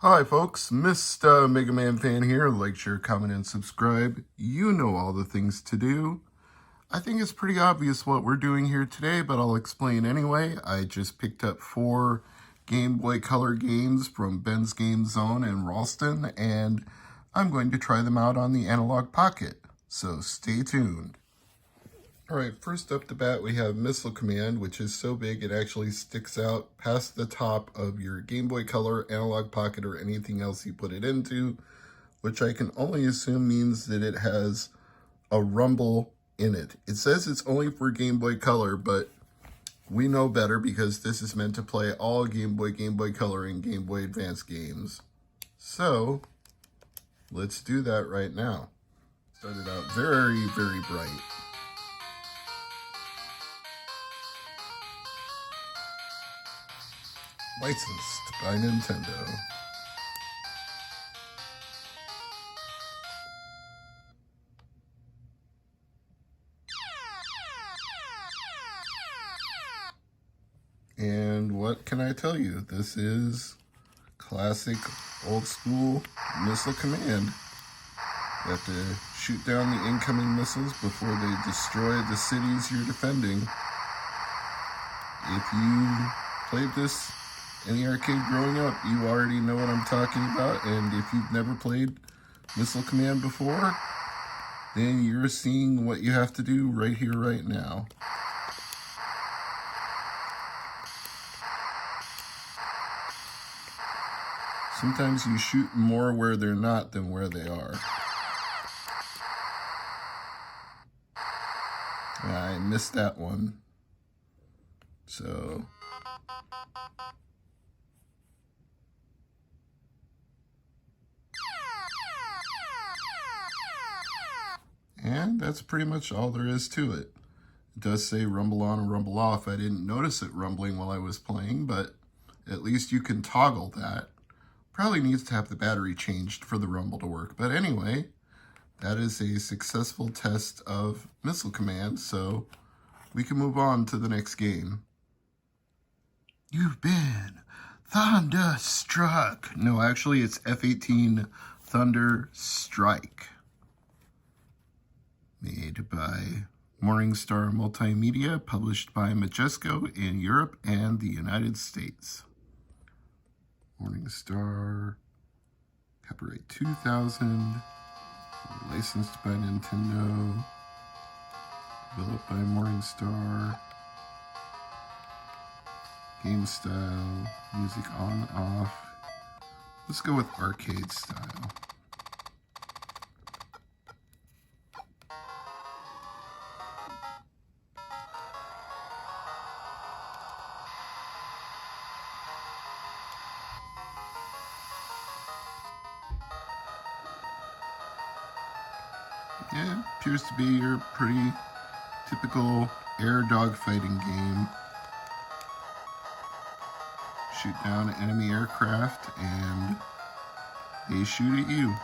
Hi folks, Mr. MegaManFan here. Like, share, comment, and subscribe. You know all the things to do. I think it's pretty obvious what we're doing here today, but I'll explain anyway. I just picked up 4 Game Boy Color games from Ben's Game Zone in Ralston, and I'm going to try them out on the Analog Pocket. So stay tuned. Alright, first up the bat we have Missile Command, which is so big it actually sticks out past the top of your Game Boy Color, Analog Pocket, or anything else you put it into, which I can only assume means that it has a rumble in it. It says it's only for Game Boy Color, but we know better because this is meant to play all Game Boy Color, and Game Boy Advance games. So, let's do that right now. Started out very, very bright. Licensed by Nintendo. And what can I tell you? This is classic old school Missile Command. You have to shoot down the incoming missiles before they destroy the cities you're defending. If you played this in the arcade growing up, you already know what I'm talking about, and if you've never played Missile Command before, then you're seeing what you have to do right here, right now. Sometimes you shoot more where they're not than where they are. I missed that one. So... and that's pretty much all there is to it. It does say rumble on and rumble off. I didn't notice it rumbling while I was playing, but at least you can toggle that. Probably needs to have the battery changed for the rumble to work. But anyway, that is a successful test of Missile Command, so we can move on to the next game. You've been thunderstruck. No, actually it's F-18 Thunder Strike. Made by Morningstar Multimedia, published by Majesco in Europe and the United States. Morningstar, copyright 2000, licensed by Nintendo, developed by Morningstar, game style, music on, off. Let's go with arcade style. Yeah, appears to be your pretty typical air dogfighting game. Shoot down enemy aircraft and they shoot at you.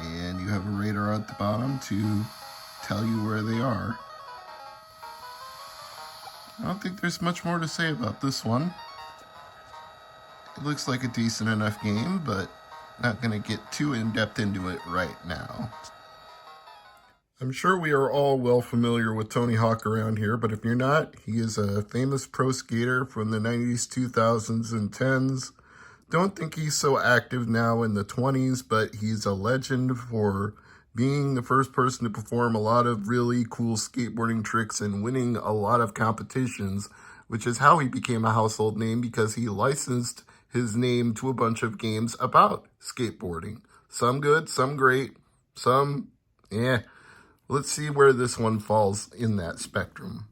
And you have a radar at the bottom to tell you where they are. I don't think there's much more to say about this one. It looks like a decent enough game, but not going to get too in-depth into it right now. I'm sure we are all well familiar with Tony Hawk around here, but if you're not, he is a famous pro skater from the 90s, 2000s, and 10s. Don't think he's so active now in the 20s, but he's a legend for being the first person to perform a lot of really cool skateboarding tricks and winning a lot of competitions, which is how he became a household name, because he licensed his name to a bunch of games about skateboarding. Some good, some great, some, eh. Let's see where this one falls in that spectrum.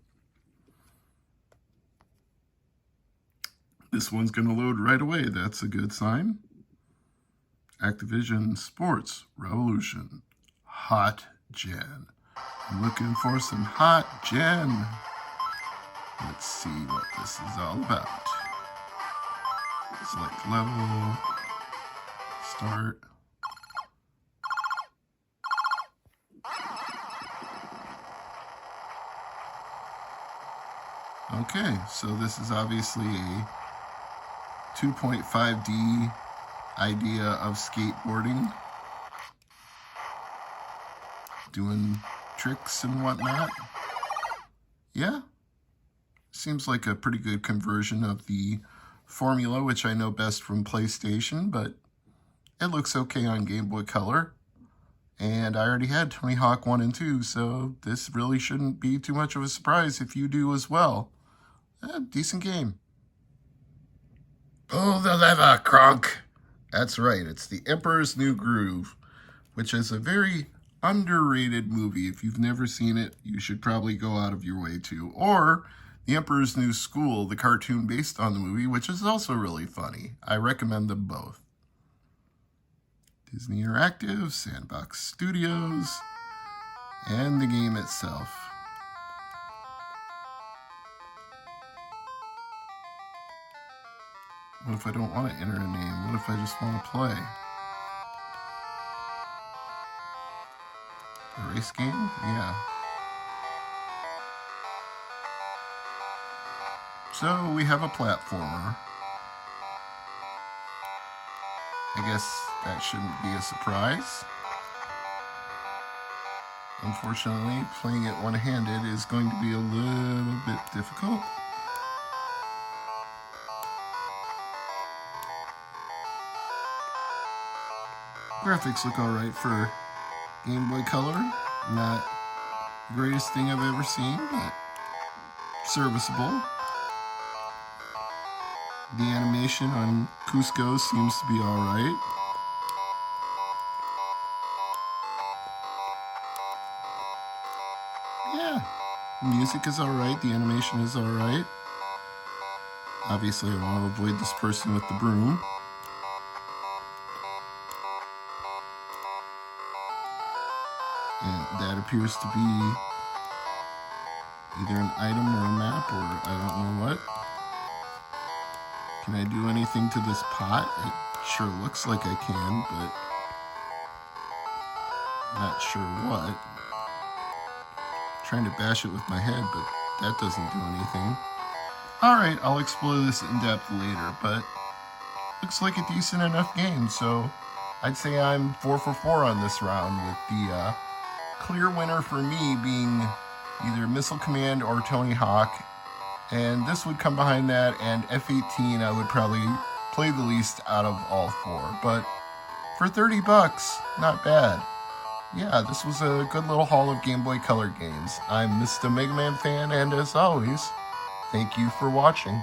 This one's going to load right away. That's a good sign. Activision Sports Revolution. Hot Gen. I'm looking for some Hot Gen. Let's see what this is all about. Select level. Start. Okay, so this is obviously a 2.5D idea of skateboarding, doing tricks and whatnot. Yeah, seems like a pretty good conversion of the formula, which I know best from PlayStation, but it looks okay on Game Boy Color. And I already had Tony Hawk 1 and 2, so this really shouldn't be too much of a surprise if you do as well. Decent game. Pull the lever, Kronk! That's right, it's The Emperor's New Groove, which is a very underrated movie. If you've never seen it, you should probably go out of your way to. Or The Emperor's New School, the cartoon based on the movie, which is also really funny. I recommend them both. Disney Interactive, Sandbox Studios, and the game itself. What if I don't want to enter a name? What if I just want to play? A race game? Yeah. So we have a platformer. I guess that shouldn't be a surprise. Unfortunately, playing it one-handed is going to be a little bit difficult. Graphics look alright for Game Boy Color. Not the greatest thing I've ever seen, but serviceable. The animation on Cusco seems to be alright. Yeah, the music is alright, the animation is alright. Obviously I want to avoid this person with the broom. And that appears to be either an item or a map or I don't know what. Can I do anything to this pot? It sure looks like I can, but not sure what. Trying to bash it with my head, but that doesn't do anything. Alright, I'll explore this in depth later, but looks like a decent enough game, so I'd say I'm 4 for 4 on this round, with the clear winner for me being either Missile Command or Tony Hawk. And this would come behind that, and F-18 I would probably play the least out of all 4. But for 30 bucks, not bad. Yeah, this was a good little haul of Game Boy Color games. I'm Mr. MegaManFan, and as always, thank you for watching.